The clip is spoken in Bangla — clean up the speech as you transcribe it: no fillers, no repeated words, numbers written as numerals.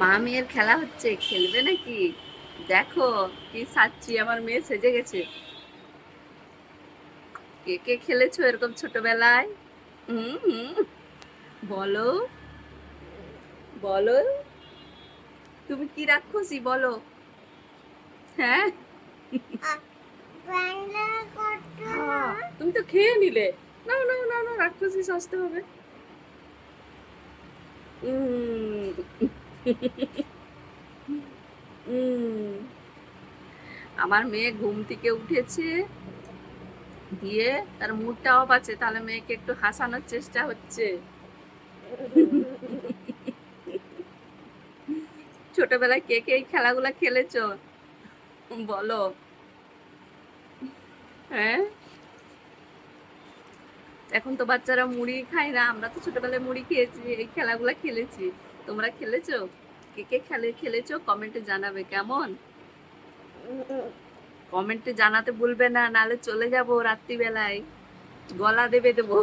মা মেয়ের খেলা হচ্ছে, খেলবে নাকি? দেখো কি সাচ্ছি, আমার মেয়ে সেজে গেছে। কে কে খেলেছো এরকম ছোটবেলায়? হুম হুম, বলো বলো, তুমি কি রাক্ষসী বলো? হ্যাঁ, তুমি তো খেয়ে নিলে। না না না না, রাক্ষসী সাজতে হবে। উম, উম, আমার মেয়ে ঘুম থেকে উঠেছে, দিয়ে তার মুডটা অফ আছে, তাহলে মেয়েকে একটু হাসানোর চেষ্টা হচ্ছে। ছোটবেলায় কে কে এই খেলাগুলা খেলেছো বলো? হ্যাঁ, এখন তো বাচ্চারা মুড়ি খায় না, আমরা তো ছোটবেলায় মুড়ি খেয়েছি, এই খেলাগুলা খেলেছি। তোমরা খেলেছো? কে কে খেলেছো কমেন্টে জানাবে কেমন। কমেন্টে জানাতে ভুলবে না, নালে চলে যাবো রাত্রিবেলায়, গলা দেবে দেবো।